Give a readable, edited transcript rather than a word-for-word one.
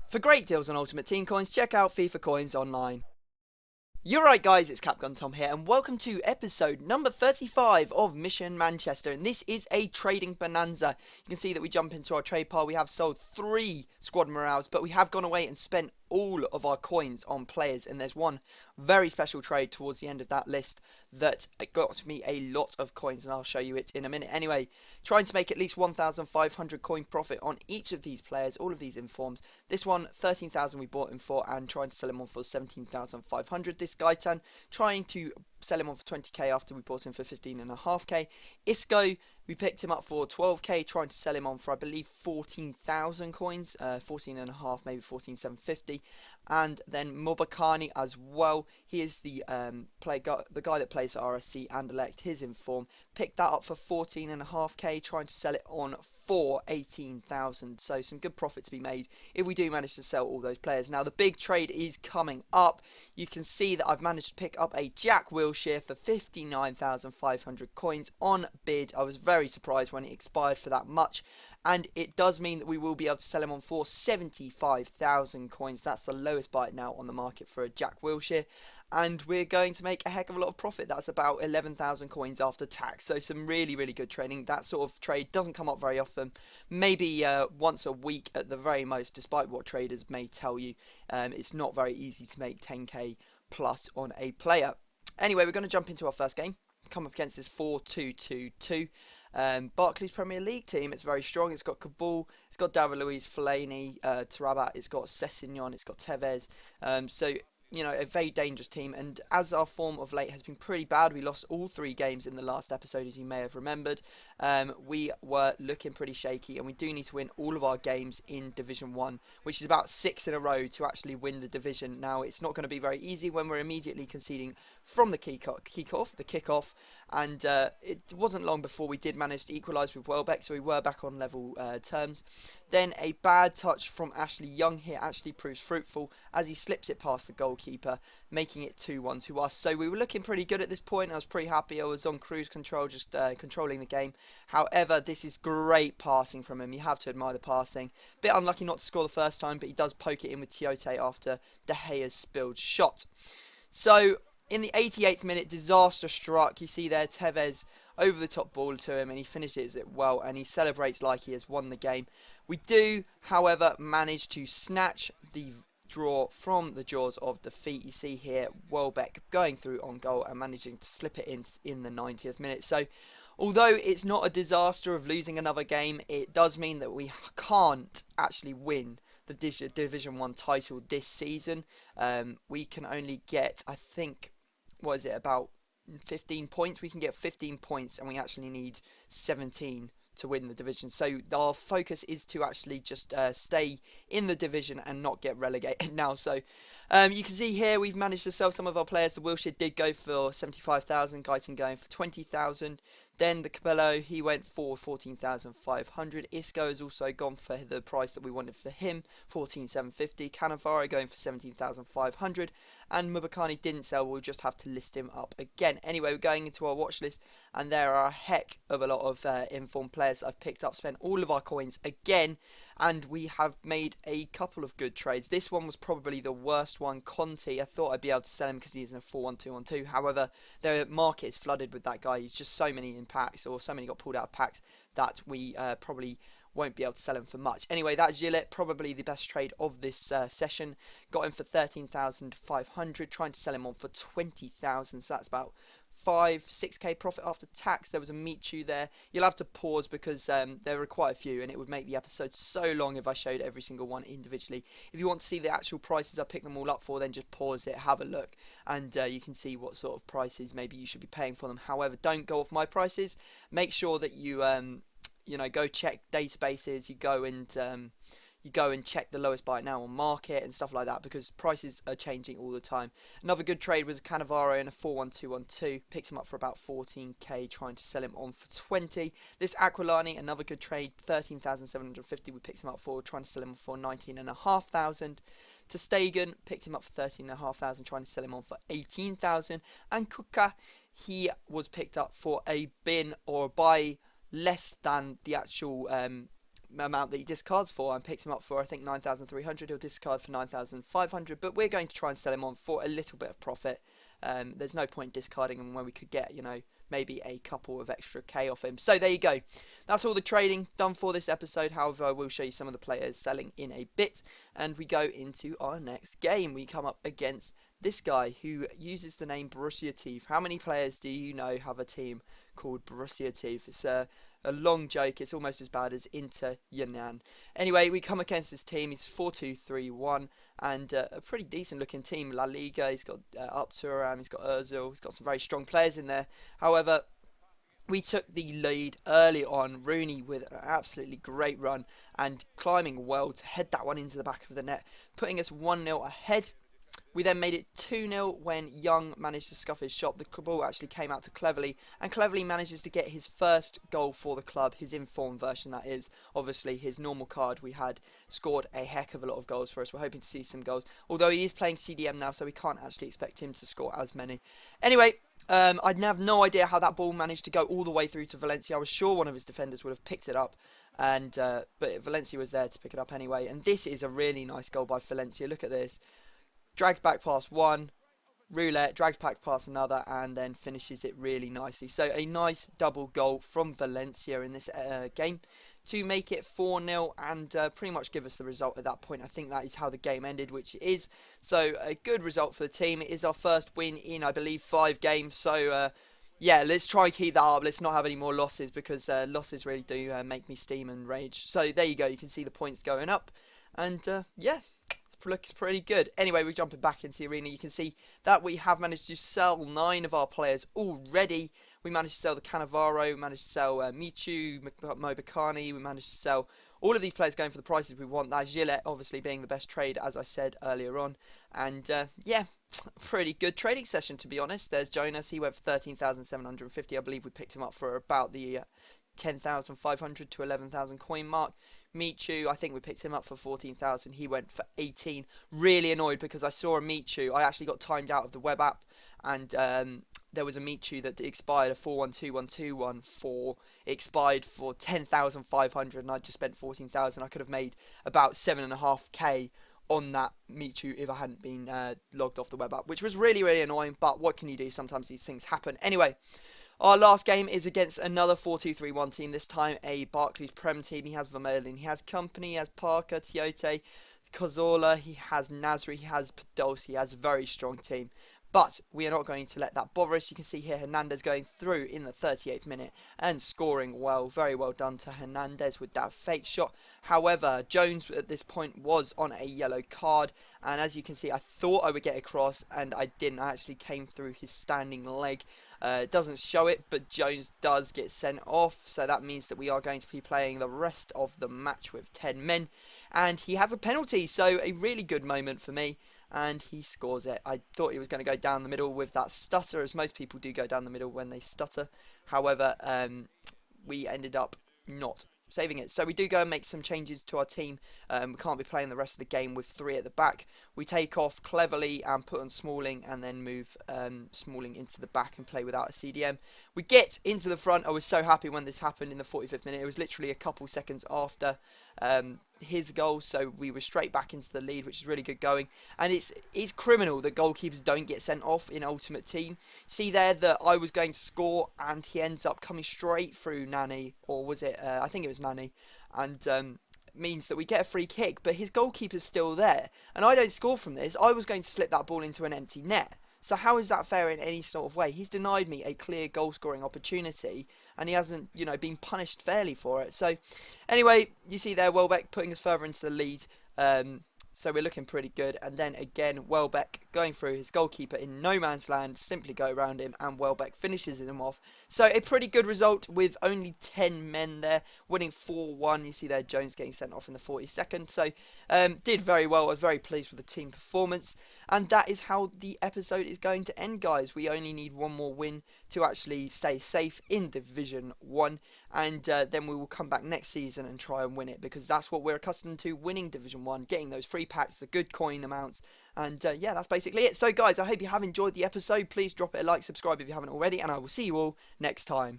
For great deals on Ultimate Team coins, check out FIFA Coins online. You're right, guys, it's Capgun Tom here, and welcome to episode number 35 of Mission Manchester. And this is a trading bonanza. You can see that we jump into our trade pile. We have sold 3 squad morales, but we have gone away and spent all of our coins on players. And there's one very special trade towards the end of that list that got me a lot of coins, and I'll show you it in a minute. Anyway, trying to make at least 1,500 coin profit on each of these players, all of these informs. This one, 13,000 we bought him for, and trying to sell him on for 17,500. This Gaitan, trying to sell him on for 20k after we bought him for 15.5k. Isco, we picked him up for 12k, trying to sell him on for, I believe, 14,000 coins, 14.5, maybe 14,750. And then Mobakani as well. He is the the guy that plays for RSC and Elect. His inform, picked that up for 14.5k, trying to sell it on for 18,000. So some good profit to be made if we do manage to sell all those players. Now the big trade is coming up. You can see that I've managed to pick up a Jack Wilshere for 59,500 coins on bid. I was very surprised when it expired for that much. And it does mean that we will be able to sell him on for 75,000 coins. That's the lowest buy now on the market for a Jack Wilshere. And we're going to make a heck of a lot of profit. That's about 11,000 coins after tax. So some really, really good trading. That sort of trade doesn't come up very often. Maybe once a week at the very most, despite what traders may tell you. It's not very easy to make 10k plus on a player. Anyway, we're going to jump into our first game. Come up against this 4-2-2-2. Barclays Premier League team. It's very strong. It's got Kabul, it's got David Luiz, Fellaini, Tarabat, it's got Sessegnon, it's got Tevez. So, you know, a very dangerous team. And as our form of late has been pretty bad, we lost all 3 games in the last episode, as you may have remembered. We were looking pretty shaky, and we do need to win all of our games in Division 1, which is about 6 in a row to actually win the division. Now, it's not going to be very easy when we're immediately conceding from the kickoff, and it wasn't long before we did manage to equalise with WELBECK, so we were back on level terms. Then a bad touch from Ashley Young here actually proves fruitful as he slips it past the goalkeeper, making it 2-1 to us. So we were looking pretty good at this point. I was pretty happy. I was on cruise control, just controlling the game. However, this is great passing from him. You have to admire the passing. Bit unlucky not to score the first time, but he does poke it in with Tiote after De Gea's spilled shot. So in the 88th minute, disaster struck. You see there Tevez over the top ball to him, and he finishes it well, and he celebrates like he has won the game. We do, however, manage to snatch the draw from the jaws of defeat. You see here Welbeck going through on goal and managing to slip it in the 90th minute. So although it's not a disaster of losing another game, it does mean that we can't actually win the Division 1 title this season. We can only get, I think, what is it, about 15 points? We can get 15 points, and we actually need 17 to win the division. So our focus is to actually just stay in the division and not get relegated now. So you can see here we've managed to sell some of our players. The Wilshere did go for 75,000, Guyton going for 20,000. Then the Capello, he went for 14,500. Isco has also gone for the price that we wanted for him, 14,750. Cannavaro going for 17,500. And Mubakani didn't sell, we'll just have to list him up again. Anyway, we're going into our watch list, and there are a heck of a lot of informed players I've picked up, spent all of our coins again, and we have made a couple of good trades. This one was probably the worst one. Conti, I thought I'd be able to sell him because he's in a 4-1-2-1-2. However, the market is flooded with that guy. He's just so many in packs, or so many got pulled out of packs, that we probably won't be able to sell him for much. Anyway, that Gillette, probably the best trade of this session. Got him for 13,500, trying to sell him on for 20,000, so that's about 6k profit after tax. There was a Michu there. You'll have to pause because there are quite a few, and it would make the episode so long if I showed every single one individually. If you want to see the actual prices I picked them all up for, then just pause it, have a look, and you can see what sort of prices maybe you should be paying for them. However, don't go off my prices. Make sure that you you know, go check databases. You go and check the lowest buy now on market and stuff like that, because prices are changing all the time. Another good trade was a Cannavaro in a 4-1-2-1-2. Picked him up for about 14k, trying to sell him on for 20. This Aquilani, another good trade, 13,750. We picked him up for, trying to sell him for 19,500. To Stegen, picked him up for 13,500, trying to sell him on for 18,000. And Kuka, he was picked up for a bin or buy less than the actual amount that he discards for. I picked him up for, I think, 9,300. He'll discard for 9,500, but we're going to try and sell him on for a little bit of profit. There's no point discarding him when we could get, maybe a couple of extra K off him. So there you go. That's all the trading done for this episode. However, I will show you some of the players selling in a bit. And we go into our next game. We come up against this guy who uses the name Borussia Tief. How many players do you know have a team called Borussia Tief? It's a long joke. It's almost as bad as Inter Yunnan. Anyway, we come against this team. He's 4-2-3-1 and a pretty decent looking team. La Liga, he's got Upturam, he's got Ozil, he's got some very strong players in there. However, we took the lead early on. ROONEY with an absolutely great run and climbing well to head that one into the back of the net, putting us 1-0 ahead. We then made it 2-0 when Young managed to scuff his shot. The ball actually came out to CLEVERLEY, and CLEVERLEY manages to get his first goal for the club, his informed version that is. Obviously, his normal card, we had scored a heck of a lot of goals for us. We're hoping to see some goals, although he is playing CDM now, so we can't actually expect him to score as many. Anyway, I have no idea how that ball managed to go all the way through to Valencia. I was sure one of his defenders would have picked it up, but Valencia was there to pick it up anyway. And this is a really nice goal by Valencia. Look at this. Drags back past one, Roulette, drags back past another, and then finishes it really nicely. So a nice double goal from Valencia in this game to make it 4-0 and pretty much give us the result at that point. I think that is how the game ended, which it is. So a good result for the team. It is our first win in, I believe, 5 games. So yeah, let's try and keep that up. Let's not have any more losses, because losses really do make me steam and rage. So there you go. You can see the points going up. And yeah, looks pretty good. Anyway, we're jumping back into the arena. You can see that we have managed to sell 9 of our players already. We managed to sell the Cannavaro, we managed to sell Michu, Mobakani, we managed to sell all of these players going for the prices we want. That Gillette obviously being the best trade, as I said earlier on. And yeah, pretty good trading session, to be honest. There's Jonas, he went for 13,750. I believe we picked him up for about the 10,500 to 11,000 coin mark. Michu, I think we picked him up for 14,000. He went for 18. Really annoyed because I saw a Michu. I actually got timed out of the web app, and there was a Michu that expired, a 412121 for expired for 10,500, and I just spent 14,000. I could have made about 7.5k on that Michu if I hadn't been logged off the web app, which was really, really annoying. But what can you do? Sometimes these things happen. Anyway, our last game is against another 4-2-3-1 team, this time a Barclays Prem team. He has Vermaelen, he has Company, he has Parker, Tiote, Cazorla, he has Nasri, he has Podolski. He has a very strong team. But we are not going to let that bother us. You can see here Hernandez going through in the 38th minute and scoring well. Very well done to Hernandez with that fake shot. However, Jones at this point was on a yellow card. And as you can see, I thought I would get across, and I didn't. I actually came through his standing leg. It doesn't show it, but Jones does get sent off. So that means that we are going to be playing the rest of the match with 10 men. And he has a penalty, so a really good moment for me. And he scores it. I thought he was going to go down the middle with that stutter, as most people do go down the middle when they stutter. However, we ended up not saving it. So we do go and make some changes to our team. We can't be playing the rest of the game with 3 at the back. We take off Cleverley and put on Smalling, and then move Smalling into the back and play without a CDM. We get into the front. I was so happy when this happened in the 45th minute. It was literally a couple seconds after his goal, so we were straight back into the lead, which is really good going. And it's criminal that goalkeepers don't get sent off in Ultimate Team. See there that I was going to score, and he ends up coming straight through Nani, or was it? I think it was Nani, and means that we get a free kick, but his goalkeeper's still there, and I don't score from this. I was going to slip that ball into an empty net. So how is that fair in any sort of way? He's denied me a clear goal-scoring opportunity, and he hasn't, been punished fairly for it. So, anyway, you see there, Welbeck putting us further into the lead. So we're looking pretty good. And then again, Welbeck going through his goalkeeper in no man's land, simply go around him, and Welbeck finishes him off. So a pretty good result with only 10 men there, winning 4-1. You see there, Jones getting sent off in the 42nd. So did very well. I was very pleased with the team performance. And that is how the episode is going to end, guys. We only need one more win to actually stay safe in Division 1. And then we will come back next season and try and win it, because that's what we're accustomed to, winning Division 1, getting those free packs, the good coin amounts. And yeah, that's basically it. So guys, I hope you have enjoyed the episode. Please drop it a like, subscribe if you haven't already, and I will see you all next time.